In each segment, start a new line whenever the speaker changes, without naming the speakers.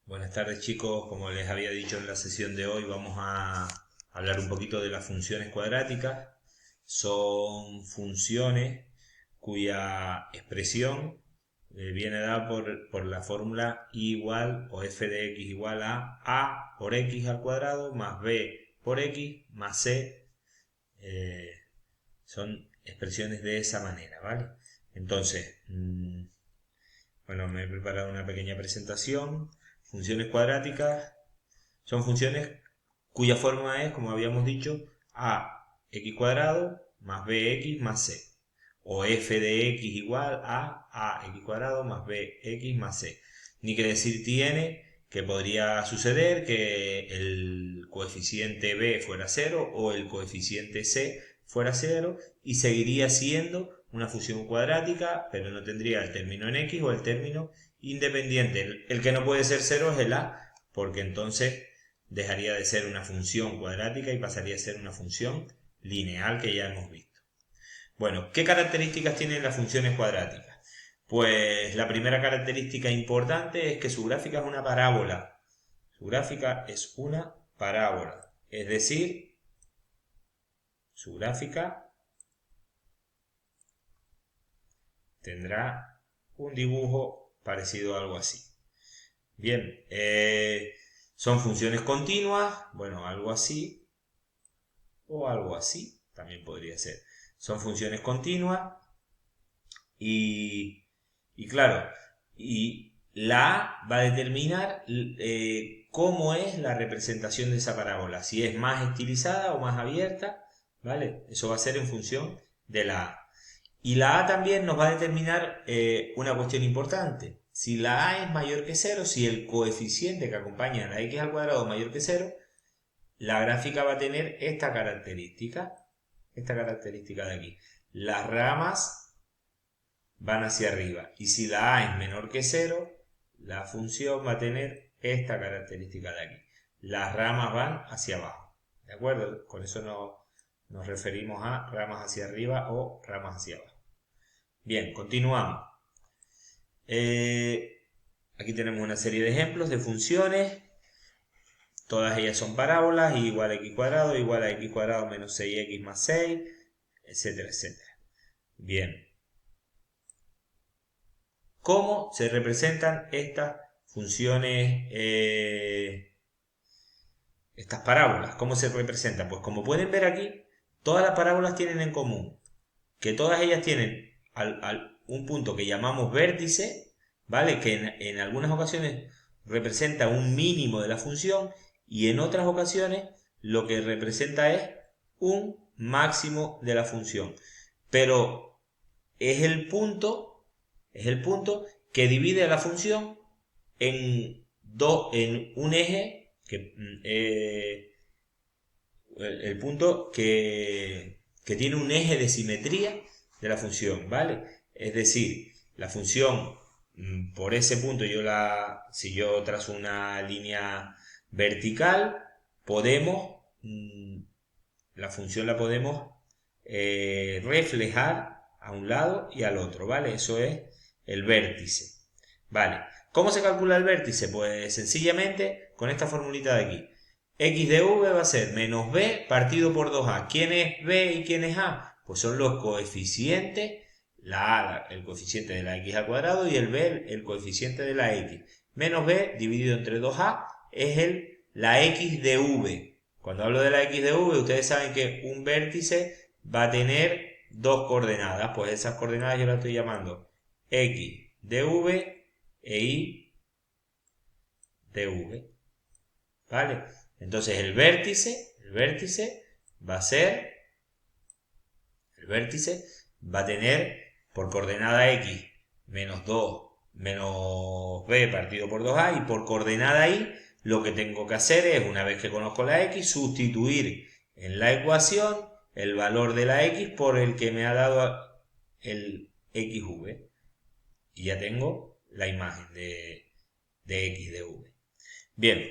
Buenas tardes chicos, como les había dicho en la sesión de hoy vamos a hablar un poquito de las funciones cuadráticas. Son funciones cuya expresión viene dada por la fórmula y igual o f de x igual a por x al cuadrado más b por x más c. eh, Son expresiones de esa manera, ¿vale? Entonces, bueno, me he preparado una pequeña presentación. Funciones cuadráticas son funciones cuya forma es, como habíamos dicho, ax cuadrado más bx más c. O f de x igual a x cuadrado más bx más c. Ni que decir tiene que podría suceder que el coeficiente b fuera 0 o el coeficiente c fuera 0 y seguiría siendo una función cuadrática, pero no tendría el término en x o el término independiente. El que no puede ser 0 es el a, porque entonces dejaría de ser una función cuadrática y pasaría a ser una función lineal que ya hemos visto. Bueno, ¿qué características tienen las funciones cuadráticas? Pues la primera característica importante es que su gráfica es una parábola. Su gráfica es una parábola. Es decir, su gráfica tendrá un dibujo parecido a algo así. Bien, son funciones continuas, bueno, algo así o algo así, también podría ser. Son funciones continuas y, y claro, y la A va a determinar cómo es la representación de esa parábola, si es más estilizada o más abierta, ¿vale? Eso va a ser en función de la A. Y la A también nos va a determinar una cuestión importante. Si la A es mayor que 0, si el coeficiente que acompaña a la x al cuadrado es mayor que 0, la gráfica va a tener esta característica de aquí. Las ramas van hacia arriba. Y si la A es menor que 0, la función va a tener esta característica de aquí. Las ramas van hacia abajo. ¿De acuerdo? Con eso nos referimos a ramas hacia arriba o ramas hacia abajo. Bien, continuamos. Aquí tenemos una serie de ejemplos de funciones. Todas ellas son parábolas, igual a x cuadrado, igual a x cuadrado menos 6x más 6, etcétera, etcétera. Bien. ¿Cómo se representan estas funciones, estas parábolas? ¿Cómo se representan? Pues como pueden ver aquí, todas las parábolas tienen en común que todas ellas tienen un punto que llamamos vértice, ¿vale? Que en algunas ocasiones representa un mínimo de la función y en otras ocasiones lo que representa es un máximo de la función. Pero es el punto que divide a la función en un eje que el punto que tiene un eje de simetría de la función, ¿vale? Es decir, la función por ese punto si yo trazo una línea vertical, la función la podemos reflejar a un lado y al otro, ¿vale? Eso es el vértice, ¿vale? ¿Cómo se calcula el vértice? Pues sencillamente con esta formulita de aquí. X de v va a ser menos b partido por 2a. ¿Quién es b y quién es a? Pues son los coeficientes, la a, el coeficiente de la x al cuadrado y el b, el coeficiente de la x. Menos b dividido entre 2a es la x de v. Cuando hablo de la x de v, ustedes saben que un vértice va a tener dos coordenadas. Pues esas coordenadas yo las estoy llamando x de v e y de v. ¿Vale? Entonces el vértice va a ser, el vértice va a tener por coordenada x menos 2 menos b partido por 2a y por coordenada y lo que tengo que hacer es, una vez que conozco la x, sustituir en la ecuación el valor de la x por el que me ha dado el xv y ya tengo la imagen de x de v. Bien.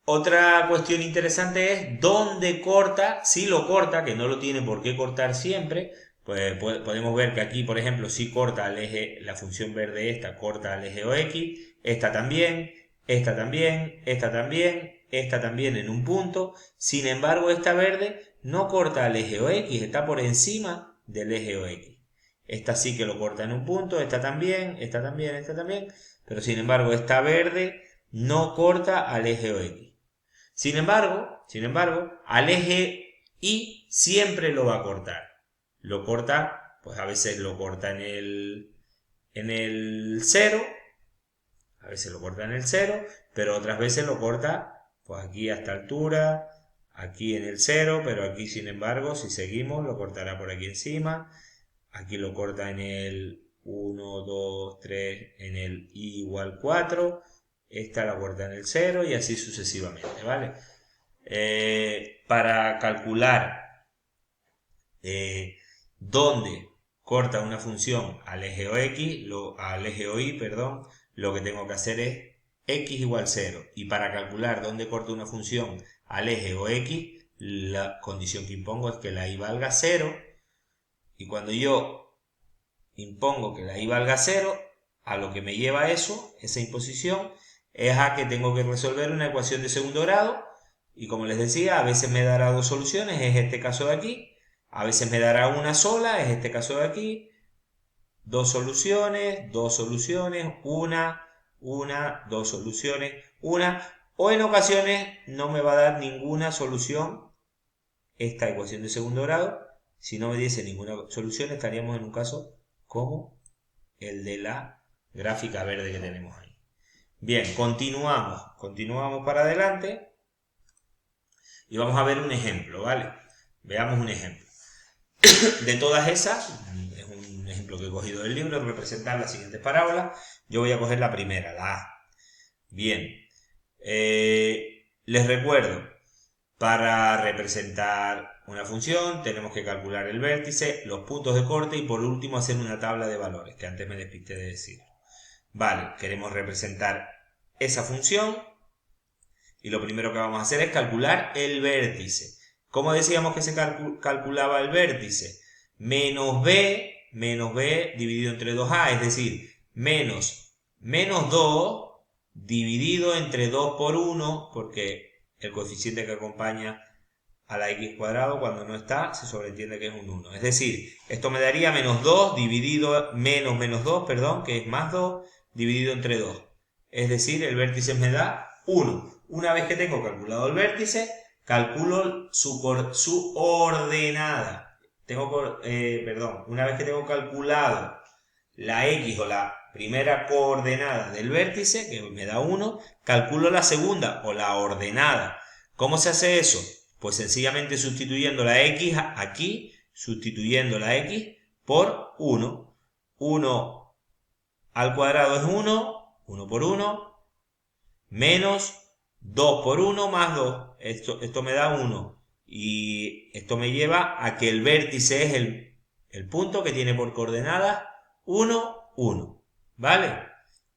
Otra cuestión interesante es dónde corta, si lo corta, que no lo tiene por qué cortar siempre, pues podemos ver que aquí, por ejemplo, si corta al eje, la función verde esta corta al eje OX, esta también, esta también, esta también, esta también en un punto. Sin embargo, esta verde no corta al eje OX, está por encima del eje OX. Esta sí que lo corta en un punto, esta también, esta también, esta también. Pero sin embargo, esta verde no corta al eje OX. Sin embargo, al eje Y siempre lo va a cortar. Lo corta, pues a veces lo corta en el 0, a veces lo corta en el 0, pero otras veces lo corta pues aquí a esta altura, aquí en el 0, pero aquí sin embargo, si seguimos, lo cortará por aquí encima. Aquí lo corta en el 1, 2, 3, en el I igual 4. Esta la corta en el 0 y así sucesivamente, ¿vale? Para calcular dónde corta una función al eje OY, perdón, lo que tengo que hacer es x igual 0. Y para calcular dónde corta una función al eje OX, la condición que impongo es que la y valga 0. Y cuando yo impongo que la y valga 0, a lo que me lleva eso, esa imposición, es a que tengo que resolver una ecuación de segundo grado. Y como les decía, a veces me dará dos soluciones, es este caso de aquí. A veces me dará una sola, es este caso de aquí. Dos soluciones, una, dos soluciones, una. O en ocasiones no me va a dar ninguna solución esta ecuación de segundo grado. Si no me diese ninguna solución, estaríamos en un caso como el de la gráfica verde que tenemos ahí. Bien, continuamos para adelante y vamos a ver un ejemplo, ¿vale? Veamos un ejemplo. De todas esas, es un ejemplo que he cogido del libro, representar las siguientes parábolas. Yo voy a coger la primera, la A. Bien, les recuerdo, para representar una función tenemos que calcular el vértice, los puntos de corte y por último hacer una tabla de valores, que antes me despisté de decir. Vale, queremos representar esa función y lo primero que vamos a hacer es calcular el vértice. ¿Cómo decíamos que se calculaba el vértice? Menos b dividido entre 2a, es decir, menos 2 dividido entre 2 por 1, porque el coeficiente que acompaña a la x cuadrado cuando no está se sobreentiende que es un 1. Es decir, esto me daría menos 2 dividido, menos 2, perdón, que es más 2 dividido entre 2. Es decir, el vértice me da 1. Una vez que tengo calculado el vértice, calculo su ordenada. Una vez que tengo calculado la x o la primera coordenada del vértice, que me da 1, calculo la segunda o la ordenada. ¿Cómo se hace eso? Pues sencillamente sustituyendo la x aquí, sustituyendo la x por 1. 1 al cuadrado es 1, 1 por 1, menos 2 por 1 más 2. Esto me da 1. Y esto me lleva a que el vértice es el punto que tiene por coordenadas 1, 1. ¿Vale?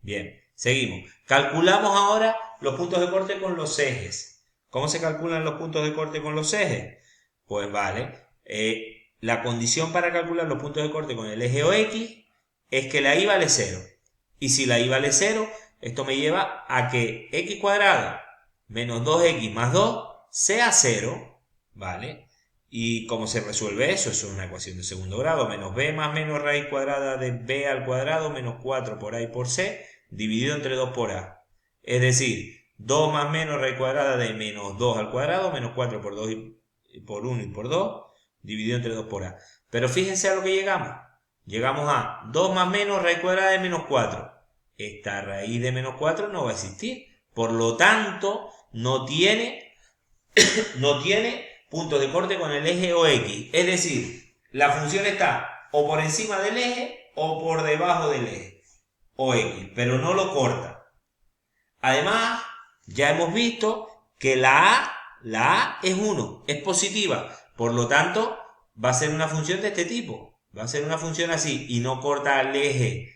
Bien, seguimos. Calculamos ahora los puntos de corte con los ejes. ¿Cómo se calculan los puntos de corte con los ejes? Pues vale, la condición para calcular los puntos de corte con el eje OX es que la y vale 0. Y si la y vale 0, esto me lleva a que x cuadrado menos 2x más 2 sea 0, ¿vale? ¿Y cómo se resuelve eso? Eso es una ecuación de segundo grado, menos b más menos raíz cuadrada de b al cuadrado menos 4 por a y por c dividido entre 2 por a. Es decir, 2 más menos raíz cuadrada de menos 2 al cuadrado menos 4 por 2 y por 1 y por 2 dividido entre 2 por a. Pero fíjense a lo que llegamos. Llegamos a 2 más menos raíz cuadrada de menos 4. Esta raíz de menos 4 no va a existir. Por lo tanto, no tiene puntos de corte con el eje OX. Es decir, la función está o por encima del eje o por debajo del eje OX, pero no lo corta. Además, ya hemos visto que la A es 1, es positiva. Por lo tanto, va a ser una función de este tipo. Va a ser una función así y no corta al eje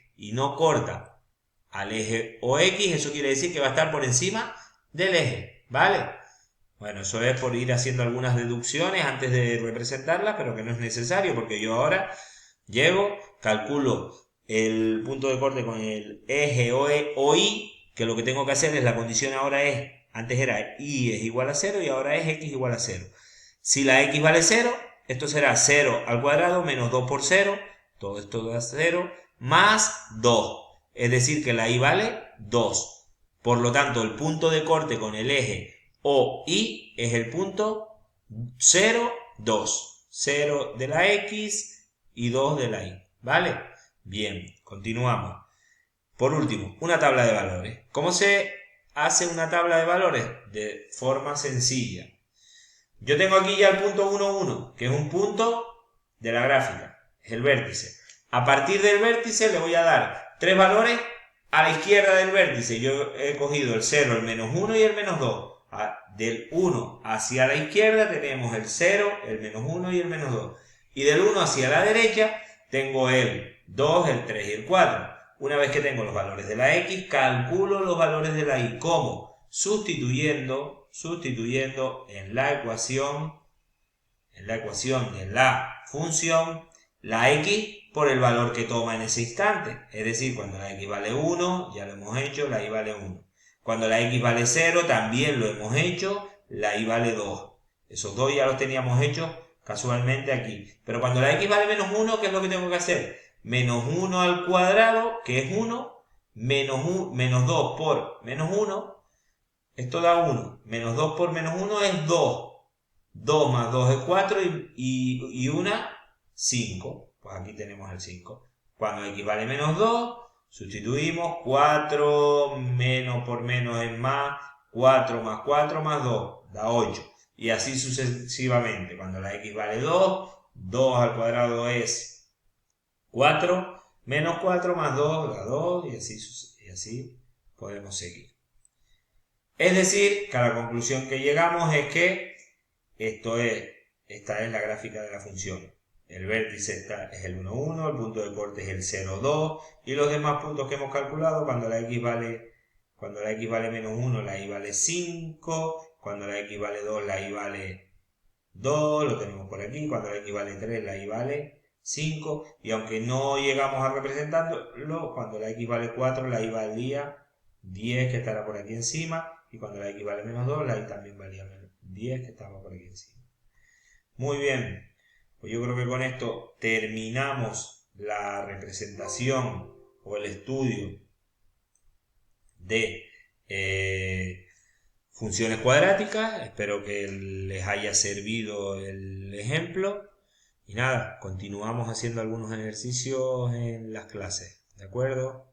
OX. Eso quiere decir que va a estar por encima del eje, ¿vale? Bueno, eso es por ir haciendo algunas deducciones antes de representarlas, pero que no es necesario porque yo ahora llego, calculo el punto de corte con el eje OI, que lo que tengo que hacer es, la condición ahora es, antes era y es igual a 0 y ahora es x igual a 0. Si la x vale 0, esto será 0 al cuadrado menos 2 por 0, todo esto da 0, más 2. Es decir, que la y vale 2. Por lo tanto, el punto de corte con el eje OY es el punto 0, 2. 0 de la X y 2 de la Y. ¿Vale? Bien, continuamos. Por último, una tabla de valores. ¿Cómo se hace una tabla de valores? De forma sencilla. Yo tengo aquí ya el punto 1, 1, que es un punto de la gráfica. Es el vértice. A partir del vértice le voy a dar 3 valores a la izquierda del vértice. Yo he cogido el 0, el menos 1 y el menos 2. Del 1 hacia la izquierda tenemos el 0, el menos 1 y el menos 2. Y del 1 hacia la derecha tengo el 2, el 3 y el 4. Una vez que tengo los valores de la X, calculo los valores de la Y. ¿Cómo? Sustituyendo en la ecuación de la función la X por el valor que toma en ese instante. Es decir, cuando la X vale 1, ya lo hemos hecho, la Y vale 1. Cuando la X vale 0, también lo hemos hecho, la Y vale 2. Esos dos ya los teníamos hechos casualmente aquí. Pero cuando la X vale menos 1, ¿qué es lo que tengo que hacer? Menos 1 al cuadrado, que es 1, menos 2 por menos 1, esto da 1. Menos 2 por menos 1 es 2. 2 más 2 es 4 y 1, 5. Pues aquí tenemos el 5. Cuando x vale menos 2, sustituimos 4 menos por menos es más, 4 más 2 da 8. Y así sucesivamente. Cuando la x vale 2, 2 al cuadrado es 4, menos 4 más 2 da 2 y así podemos seguir. Es decir, que a la conclusión que llegamos es que esta es la gráfica de la función. El vértice es el 1, 1, el punto de corte es el 0, 2 y los demás puntos que hemos calculado, cuando la x vale menos 1, la y vale 5, cuando la x vale 2, la y vale 2, lo tenemos por aquí, cuando la x vale 3, la y vale 5, y aunque no llegamos a representarlo, cuando la x vale 4, la y valía 10, que estará por aquí encima, y cuando la x vale menos 2, la y también valía menos 10, que estaba por aquí encima. Muy bien, pues yo creo que con esto terminamos la representación o el estudio de funciones cuadráticas. Espero que les haya servido el ejemplo. Y nada, continuamos haciendo algunos ejercicios en las clases, ¿de acuerdo?